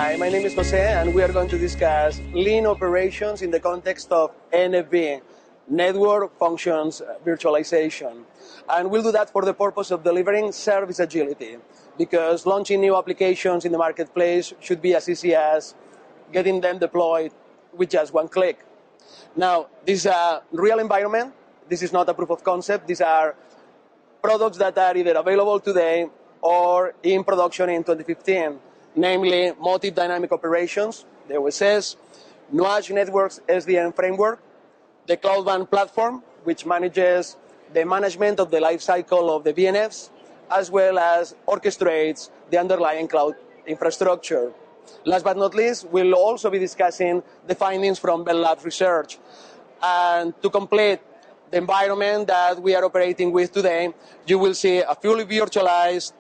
Hi, my name is José, and we are going to discuss lean operations in the context of NFV, Network Functions Virtualization. And we'll do that for the purpose of delivering service agility, because launching new applications in the marketplace should be as easy as getting them deployed with just one click. Now, this is a real environment. This is not a proof of concept. These are products that are either available today or in production in 2015, namely Motive Dynamic Operations, the OSS, Nuage Networks SDN framework, the Cloud WAN platform, which manages the management of the lifecycle of the VNFs, as well as orchestrates the underlying cloud infrastructure. Last but not least, we'll also be discussing the findings from Bell Labs research. And to complete the environment that we are operating with today, you will see a fully virtualized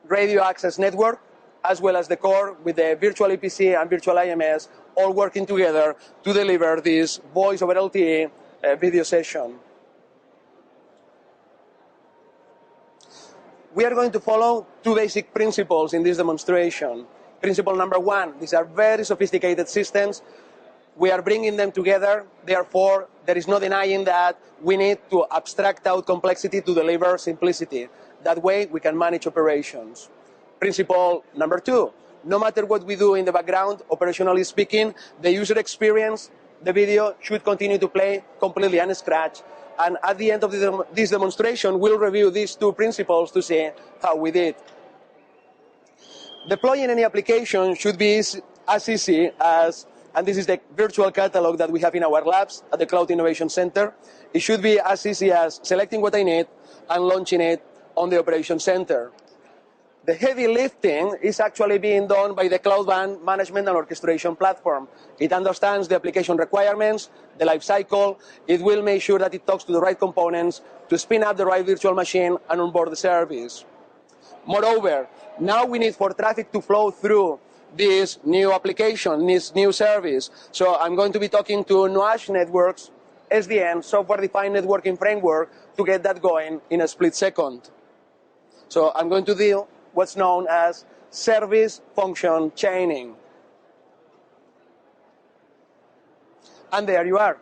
radio access network, as well as the core with the virtual EPC and virtual IMS, all working together to deliver this voice over LTE video session. We are going to follow two basic principles in this demonstration. Principle number one, these are very sophisticated systems. We are bringing them together. Therefore, there is no denying that we need to abstract out complexity to deliver simplicity. That way, we can manage operations. Principle number two, no matter what we do in the background, operationally speaking, the user experience, the video, should continue to play completely unscratched. And at the end of this demonstration, we'll review these two principles to see how we did. Deploying any application should be as easy as, and this is the virtual catalog that we have in our labs at the Cloud Innovation Center, it should be as easy as selecting what I need and launching it on the Operation Center. The heavy lifting is actually being done by the Cloud WAN management and orchestration platform. It understands the application requirements, the life cycle. It will make sure that it talks to the right components to spin up the right virtual machine and onboard the service. Moreover, now we need for traffic to flow through this new application, this new service. So I'm going to be talking to Nuage Networks, SDN, Software-Defined Networking Framework, to get that going in a split second. So I'm going to do what's known as service function chaining. And there you are.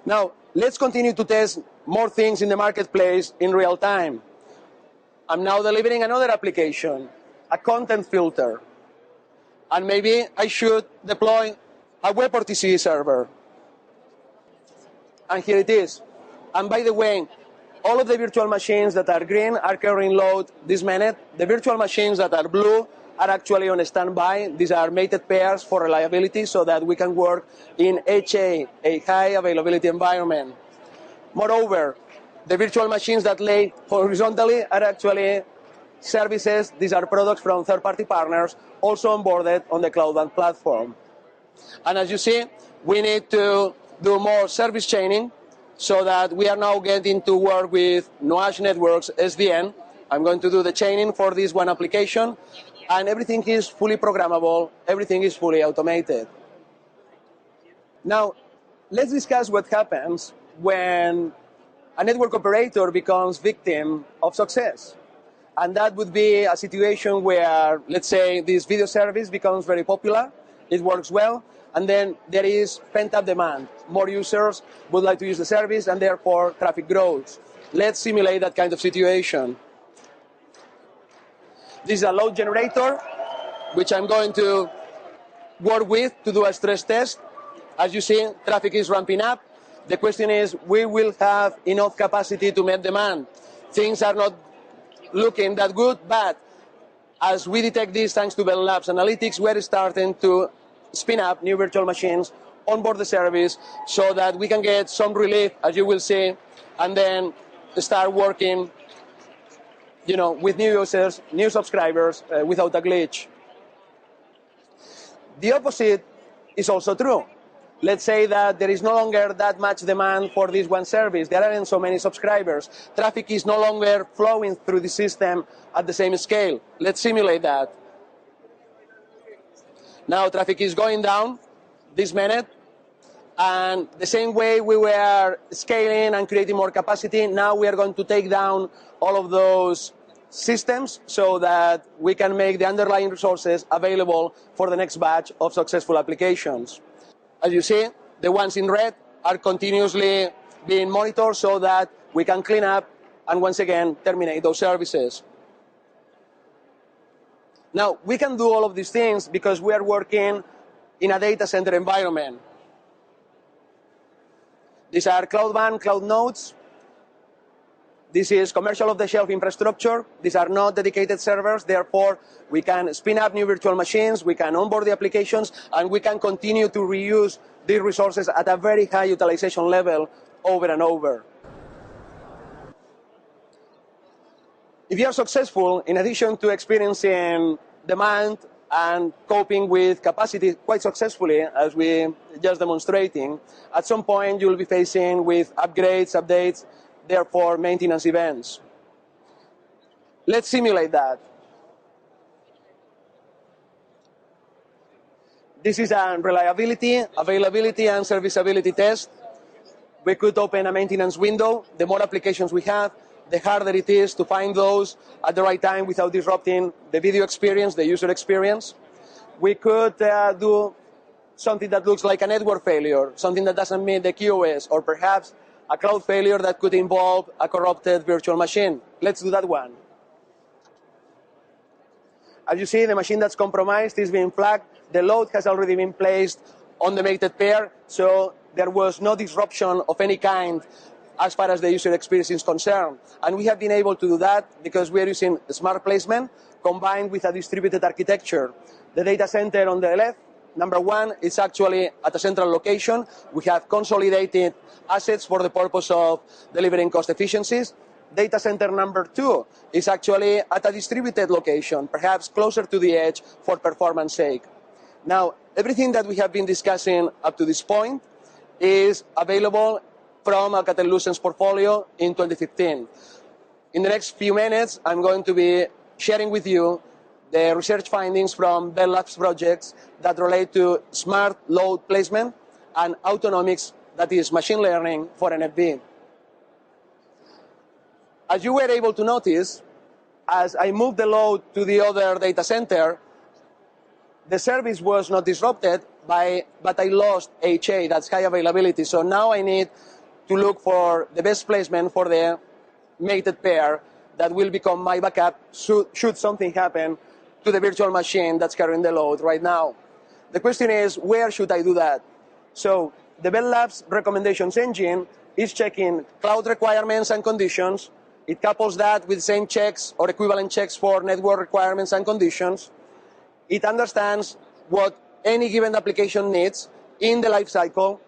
Now, let's continue to test more things in the marketplace in real time. I'm now delivering another application, a content filter. And maybe I should deploy a WebRTC server. And here it is. And by the way, all of the virtual machines that are green are carrying load this minute. The virtual machines that are blue are actually on standby. These are mated pairs for reliability so that we can work in HA, a high availability environment. Moreover, the virtual machines that lay horizontally are actually services. These are products from third-party partners, also onboarded on the Cloud WAN platform. And as you see, we need to do more service chaining so that we are now getting to work with Nuage Networks SDN. I'm going to do the chaining for this one application, and everything is fully programmable, everything is fully automated. Now, let's discuss what happens when a network operator becomes victim of success. And that would be a situation where, let's say, this video service becomes very popular, it works well, and then there is pent-up demand. More users would like to use the service, and therefore traffic grows. Let's simulate that kind of situation. This is a load generator, which I'm going to work with to do a stress test. As you see, traffic is ramping up. The question is, we will have enough capacity to meet demand. Things are not looking that good, but as we detect this thanks to Bell Labs analytics, we're starting to spin up new virtual machines onboard the service so that we can get some relief, as you will see, and then start working, with new users, new subscribers, without a glitch. The opposite is also true. Let's say that there is no longer that much demand for this one service. There aren't so many subscribers. Traffic is no longer flowing through the system at the same scale. Let's simulate that. Now traffic is going down this minute. And the same way we were scaling and creating more capacity, now we are going to take down all of those systems so that we can make the underlying resources available for the next batch of successful applications. As you see, the ones in red are continuously being monitored so that we can clean up and once again terminate those services. Now, we can do all of these things because we are working in a data center environment. These are cloud-bound cloud nodes. This is commercial off-the-shelf infrastructure. These are not dedicated servers. Therefore, we can spin up new virtual machines, we can onboard the applications, and we can continue to reuse these resources at a very high utilization level over and over. If you are successful, in addition to experiencing demand and coping with capacity quite successfully, as we just demonstrating, at some point you'll be facing with upgrades, updates, therefore maintenance events. Let's simulate that. This is a reliability, availability, and serviceability test. We could open a maintenance window. The more applications we have, the harder it is to find those at the right time without disrupting the video experience, the user experience. We could do something that looks like a network failure, something that doesn't meet the QoS, or perhaps a cloud failure that could involve a corrupted virtual machine. Let's do that one. As you see, the machine that's compromised is being flagged. The load has already been placed on the mated pair, so there was no disruption of any kind as far as the user experience is concerned. And we have been able to do that because we are using smart placement combined with a distributed architecture. The data center on the left, number one, is actually at a central location. We have consolidated assets for the purpose of delivering cost efficiencies. Data center number two is actually at a distributed location, perhaps closer to the edge for performance sake. Now, everything that we have been discussing up to this point is available from Alcatel-Lucent's portfolio in 2015. In the next few minutes, I'm going to be sharing with you the research findings from Bell Labs projects that relate to smart load placement and autonomics, that is machine learning for NFV. As you were able to notice, as I moved the load to the other data center, the service was not disrupted, but I lost HA, that's high availability. So now I need to look for the best placement for the mated pair that will become my backup should something happen to the virtual machine that's carrying the load right now. The question is, where should I do that? So the Bell Labs recommendations engine is checking cloud requirements and conditions. It couples that with same checks or equivalent checks for network requirements and conditions. It understands what any given application needs in the life cycle.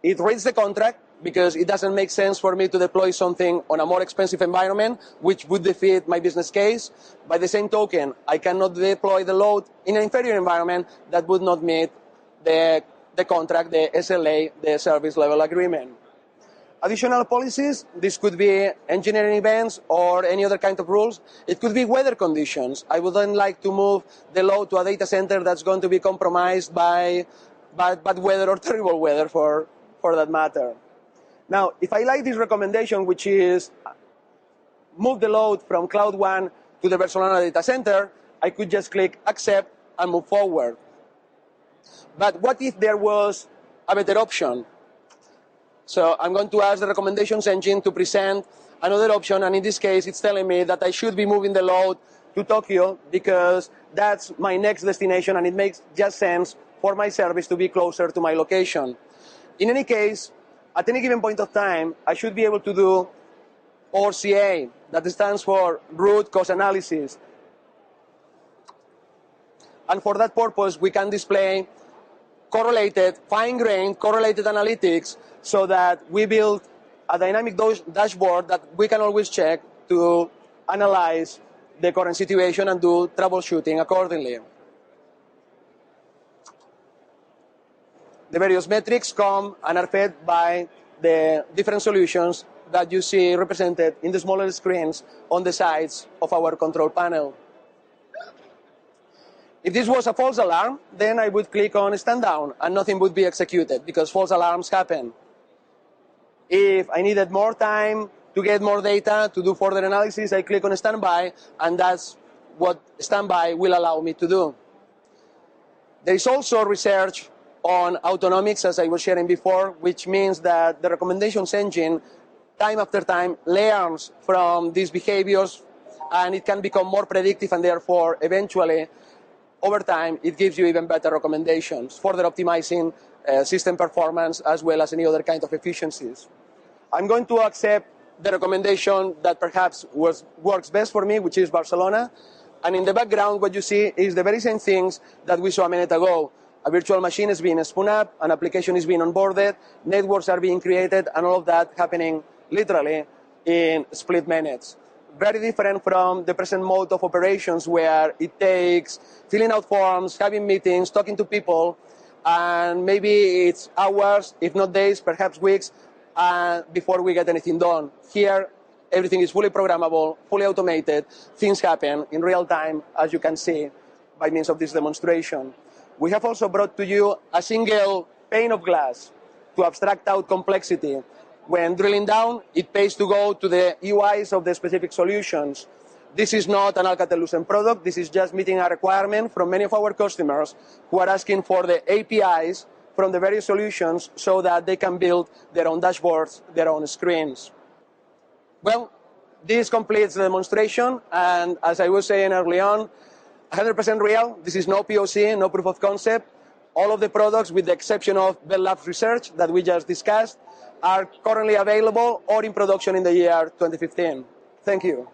It reads the contract, because it doesn't make sense for me to deploy something on a more expensive environment, which would defeat my business case. By the same token, I cannot deploy the load in an inferior environment that would not meet the contract, the SLA, the service level agreement. Additional policies, this could be engineering events or any other kind of rules. It could be weather conditions. I wouldn't like to move the load to a data center that's going to be compromised by bad weather or terrible weather for that matter. Now, if I like this recommendation, which is move the load from Cloud 1 to the Barcelona data center, I could just click accept and move forward. But what if there was a better option? So I'm going to ask the recommendations engine to present another option, and in this case, it's telling me that I should be moving the load to Tokyo because that's my next destination, and it makes just sense for my service to be closer to my location. In any case, at any given point of time, I should be able to do RCA, that stands for root cause analysis. And for that purpose, we can display correlated, fine-grained, correlated analytics so that we build a dynamic dashboard that we can always check to analyze the current situation and do troubleshooting accordingly. The various metrics come and are fed by the different solutions that you see represented in the smaller screens on the sides of our control panel. If this was a false alarm, then I would click on stand down and nothing would be executed because false alarms happen. If I needed more time to get more data, to do further analysis, I click on standby, and that's what standby will allow me to do. There is also research on autonomics, as I was sharing before, which means that the recommendations engine, time after time, learns from these behaviors, and it can become more predictive, and therefore, eventually, over time, it gives you even better recommendations, further optimizing system performance as well as any other kind of efficiencies. I'm going to accept the recommendation that perhaps works best for me, which is Barcelona. And in the background, what you see is the very same things that we saw a minute ago. A virtual machine is being spun up, an application is being onboarded, networks are being created, and all of that happening literally in split minutes. Very different from the present mode of operations where it takes filling out forms, having meetings, talking to people, and maybe it's hours, if not days, perhaps weeks, before we get anything done. Here, everything is fully programmable, fully automated. Things happen in real time, as you can see by means of this demonstration. We have also brought to you a single pane of glass to abstract out complexity. When drilling down, it pays to go to the UIs of the specific solutions. This is not an Alcatel-Lucent product. This is just meeting a requirement from many of our customers who are asking for the APIs from the various solutions so that they can build their own dashboards, their own screens. Well, this completes the demonstration, and as I was saying early on, 100% real. This is no POC, no proof of concept. All of the products, with the exception of Bell Labs Research that we just discussed, are currently available or in production in the year 2015. Thank you.